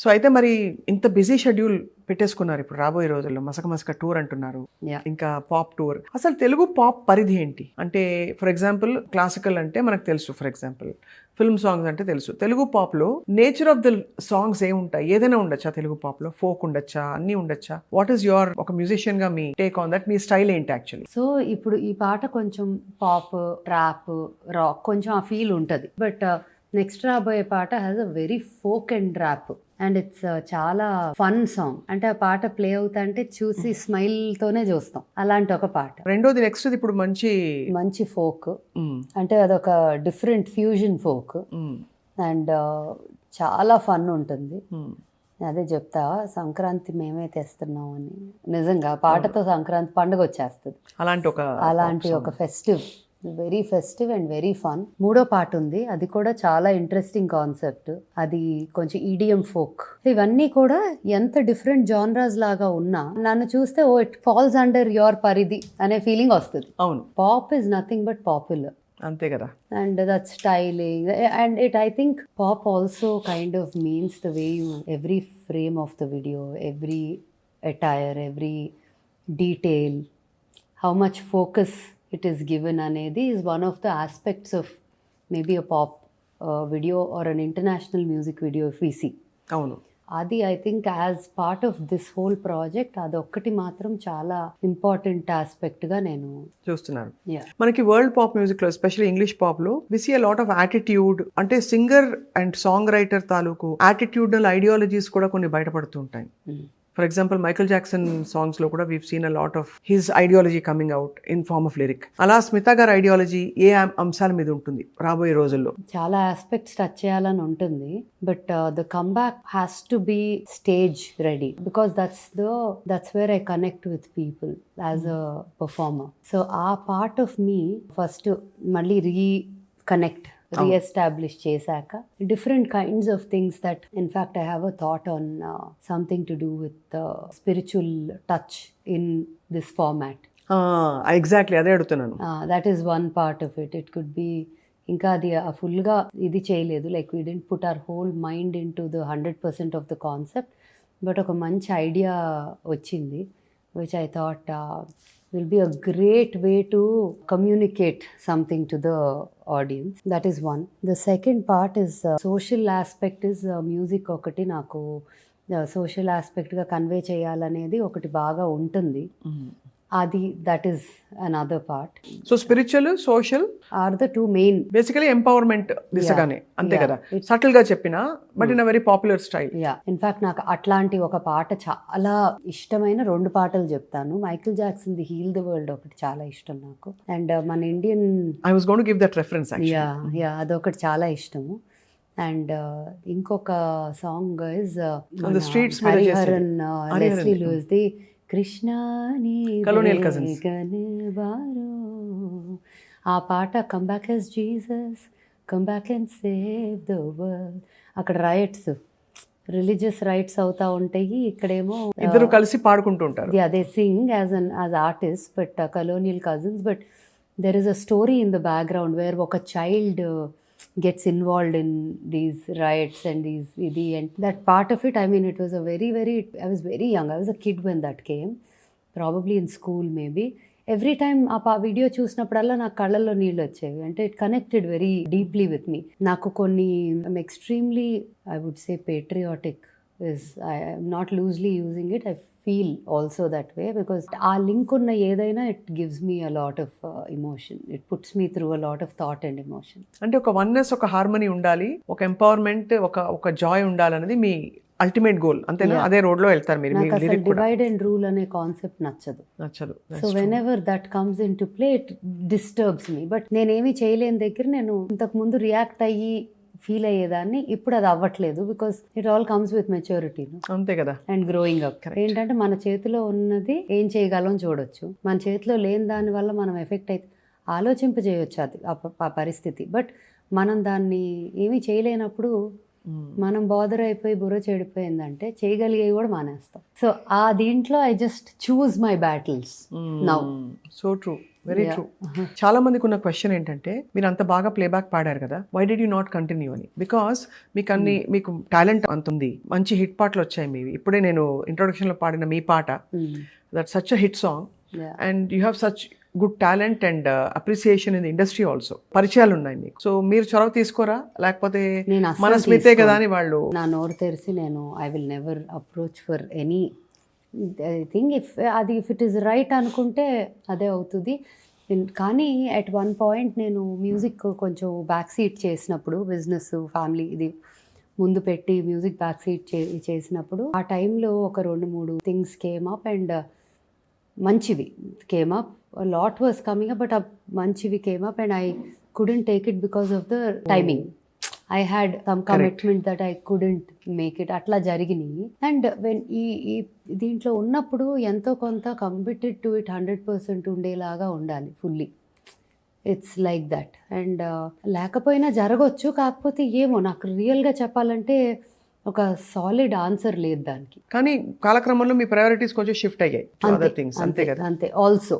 So అయితే మరి ఇంత బిజీ షెడ్యూల్ పెట్టేసుకున్నారు ఇప్పుడు రాబోయే రోజుల్లో, మసక మసక టూర్ అంటున్నారు, ఇంకా పాప్ టూర్. అసలు తెలుగు పాప్ పరిధి ఏంటి? అంటే ఫర్ ఎగ్జాంపుల్ క్లాసికల్ అంటే మనకు తెలుసు, ఫర్ ఎగ్జాంపుల్ ఫిల్మ్ సాంగ్స్ అంటే తెలుసు. తెలుగు పాప్ లో నేచర్ ఆఫ్ ద సాంగ్స్ ఏముంటాయి? ఏదైనా ఉండొచ్చా తెలుగు పాప్ లో? ఫోక్ ఉండొచ్చా? అన్ని ఉండొచ్చా? వాట్ ఈస్ యువర్, ఒక మ్యూజిషియన్ గా me take on that? Me style ఏంటి యాక్చువల్లీ? సో ఇప్పుడు ఈ పాట కొంచెం పాప్, ట్రాప్, రాక్ కొంచెం ఆ ఫీల్ ఉంటుంది. బట్ నెక్స్ట్ రాబోయే పాట has a very folk and rap and it's చాలా ఫన్ సాంగ్. అంటే ఆ పాట ప్లే అవుతా అంటే చూసి స్మైల్ తోనే చూస్తాం, అలాంటి ఒక పాట. రెండోది నెక్స్ట్ ఇప్పుడు మంచి ఫోక్, అంటే అదొక డిఫరెంట్ ఫ్యూజన్ ఫోక్ అండ్ చాలా ఫన్ ఉంటుంది. అదే చెప్తా, సంక్రాంతి మేమే తెస్తున్నాం అని. నిజంగా పాటతో సంక్రాంతి పండుగ వచ్చేస్తుంది. అలాంటి ఒక festive, very festive and very fun. మూడో పాట ఉంది, అది కూడా చాలా ఇంట్రెస్టింగ్ కాన్సెప్ట్. అది కొంచెం ఈడియం ఫోక్. ఇవన్నీ కూడా ఎంత డిఫరెంట్ జానరాస్ లాగా ఉన్నా నన్ను చూస్తే ఓ ఇట్ ఫాల్స్ అండర్ యువర్ పరిధి అనే ఫీలింగ్ వస్తుంది. అవును, pop is nothing but popular, అంతే కదా. and that styling and it, I think pop also kind of means the way you, every frame of the video, every attire, every detail, how much focus it is given anedi is one of the aspects of maybe a pop video or an international music video if we see. అవును, అది I think as part of this whole project అదొక్కటి మాత్రం చాలా important aspect గా నేను చూస్తున్నాను. మనకి world pop music లో, ఎస్పెషల్లీ ఇంగ్లీష్ పాప్ లో, we see a lot of attitude. అంటే సింగర్ అండ్ సాంగ్ రైటర్ తాలూకు యాటిట్యూడల్ ఐడియాలజీస్ కూడా కొన్ని బయటపడుతూ ఉంటాయి. For example Michael Jackson songs లో కూడా we've seen a lot of his ideology coming out in form of lyric. అలా స్మిత గారి ఐడియాలజీ ఏ అంశాల మీద ఉంటుంది రాబోయే రోజుల్లో? చాలా ఆస్పెక్ట్స్ టచ్ చేయాలని ఉంటుంది, but the comeback has to be stage ready because that's where I connect with people as a performer. So ఆ పార్ట్ ఆఫ్ మీ ఫస్ట్ మళ్ళీ రీకనెక్ట్, రీఎస్టాబ్లిష్ చేశాక different kinds of things that in fact I have a thought on something to do with spiritual touch in this format. Exactly అదే అడుగుతున్నాను. That is one part of it. It could be, ఇంకా అది ఫుల్గా ఇది చేయలేదు, like we didn't put our whole mind in to the 100% of the concept, but ఒక మంచి idea వచ్చింది which I thought will be a great way to communicate something to the audience. That is one. The second part is social aspect is music ఒకటి నాకు social ఆస్పెక్ట్గా convey చేయాలనేది ఒకటి బాగా ఉంటుంది. అది that is another part. So spiritual, social are the two main. Basically empowerment దిశగానే, అంతే కదా, సటిల్ గా చెప్పినా but in a very popular style. In fact నాకు అట్లాంటి ఒక పాట చాలా ఇష్టమైన 2 పాటలు చెప్తాను. Michael Jackson the heal the world ఒకటి చాలా ఇష్టం నాకు, అండ్ మన Indian, I was going to give that reference actually. అదొకటి చాలా ఇష్టము. అండ్ ఇంకొక song is Hariharan, Leslie Louis the Krishna Colonial Cousins. ఆ పాట come back as Jesus, come back and save the world. అక్కడ రైట్స్, రిలీజియస్ రైట్స్ అవుతా ఉంటాయి, ఇక్కడేమో ఇద్దరు కలిసి పాడుకుంటూ ఉంటారు. They sing as artist, but colonial cousins, but there is a story in the background where ఒక child gets involved in these riots and and that part of it, I mean, it was a very I was very young, I was a kid when that came, probably in school maybe. Every time ఆ video చూసినప్పుడల్లా నాకు కళ్ళల్లో నీళ్ళు వచ్చేవి. అంటే it connected very deeply with me. నాకు కొన్ని extremely I would say patriotic is, I'm not loosely using it, I feel also that way because ఆ లింక్ ఉన్న ఏదైనా it gives me a lot of emotion, it puts me through a lot of thought and emotion. అంటే ఒక oneness, ఒక harmony ఉండాలి, ఒక empowerment, ఒక Joy ఉండాలనేది మీ అల్టిమేట్ గోల్, అంతేనా? అదే రోడ్ లో వెళ్తారు మీరు. నాకు అసలు డివైడ్ అండ్ రూల్ అనే కాన్సెప్ట్ నచ్చదు. So when ever that comes in to play it disturbs me. But నేనేమి చేయలేని దగ్గర నేను ఇంతకు ముందు రియాక్ట్ అయ్యి ఫీల్ అయ్యేదాన్ని, ఇప్పుడు అది అవ్వట్లేదు because it all comes with maturity, అంతే కదా, అండ్ గ్రోయింగ్ అప్. ఏంటంటే మన చేతిలో ఉన్నది ఏం చేయగలం చూడొచ్చు, మన చేతిలో లేని దాని వల్ల మనం ఎఫెక్ట్ అయితే ఆలోచింపజేయొచ్చు అది ఆ పరిస్థితి. బట్ మనం దాన్ని ఏమీ చేయలేనప్పుడు మనం బాదర్ అయిపోయి బుర్ర చెడిపోయిందంటే చేయగలిగేవి కూడా మానేస్తాం. సో ఆ దీంట్లో I just choose my battles now. So true. Very true. చాలా మందికి ఉన్న క్వశ్చన్ ఏంటంటే మీరు అంత బాగా ప్లేబ్యాక్ పాడారు కదా, why did you not continue అని. బికాస్ మీకు టాలెంట్ అంత ఉంది, మంచి హిట్ పాటలు వచ్చాయి మీవి. ఇప్పుడే నేను ఇంట్రొడక్షన్ లో పాడిన మీ పాట, that such a hit song, and you have such good talent and appreciation in the industry also. పరిచయాలు ఉన్నాయి మీకు. సో మీరు చొరవ తీసుకోరా, లేకపోతే నేను అస్సలు మన స్మితే కదా అని వాళ్ళు? నా నోరు తెరిచి నేను I will never approach for any thing. If it is right అనుకుంటే అదే అవుతుంది. కానీ అట్ వన్ పాయింట్ నేను మ్యూజిక్ కొంచెం బ్యాక్ సీట్ చేసినప్పుడు, బిజినెస్ ఫ్యామిలీ ఇది ముందు పెట్టి మ్యూజిక్ బ్యాక్ సీట్ చేసినప్పుడు ఆ టైంలో ఒక 2-3 థింగ్స్ కేమ్ అప్ అండ్ మంచివి came up. Lot was coming up, but మంచివి came up and I couldn't take it because of the timing. I had some commitment that I couldn't make it. అట్లా జరిగినాయి. And when ఈ దీంట్లో ఉన్నప్పుడు ఎంతో కొంత committed to it 100% ఉండేలాగా ఉండాలి fully. It's like that. And లేకపోయినా జరగవచ్చు. కాకపోతే ఏమో నాకు రియల్గా చెప్పాలంటే ఒక సాలిడ్ ఆన్సర్ లేదు దానికి. కానీ కాలక్రమంలో మీ ప్రయారిటీస్ కొంచెం షిఫ్ట్ అయ్యాయి టు అదర్ థింగ్స్, అంతే కదా? అంతే. Also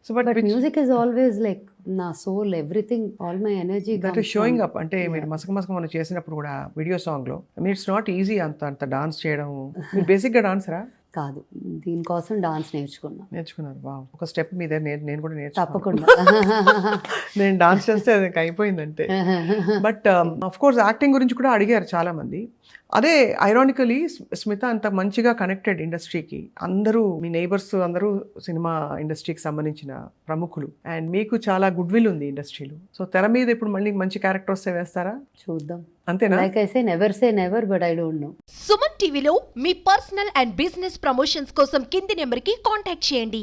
So, but music is always like నా soul, everything, all my energy that is showing up. అంటే మీరు మసక మనం చేసినప్పుడు కూడా వీడియో సాంగ్ లో, ఇట్స్ నాట్ ఈజీ అంత డాన్స్ చేయడం. మీరు బేసిక్ గా డాన్సరా? కాదు, దీనికోసం డాన్స్ నేర్చుకున్నారు. వావ్. ఒక స్టెప్ మీద నేను కూడా నేర్చుకున్నాను. తప్పకుండా. నేను డాన్స్ చేస్తే అది అయిపోయిందంటే. బట్ ఆఫ్ కోర్స్ యాక్టింగ్ గురించి కూడా అడిగారు చాలా మంది. అదే ఐరానికలీ స్మిత అంత మంచిగా కనెక్టెడ్ ఇండస్ట్రీకి. అందరూ మీ నైబర్స్ అందరూ సినిమా ఇండస్ట్రీకి సంబంధించిన ప్రముఖులు, అండ్ మీకు చాలా గుడ్ విల్ ఉంది ఇండస్ట్రీలో. సో తెర మీద ఇప్పుడు మళ్ళీ మంచి క్యారెక్టర్ వస్తే వేస్తారా? చూద్దాం. అంతేనా? Like I say never, but I don't know. Suman టీవీలో మీ పర్సనల్ అండ్ బిజినెస్ ప్రమోషన్స్ కోసం కింది నెంబర్కి కాంటాక్ట్ చేయండి.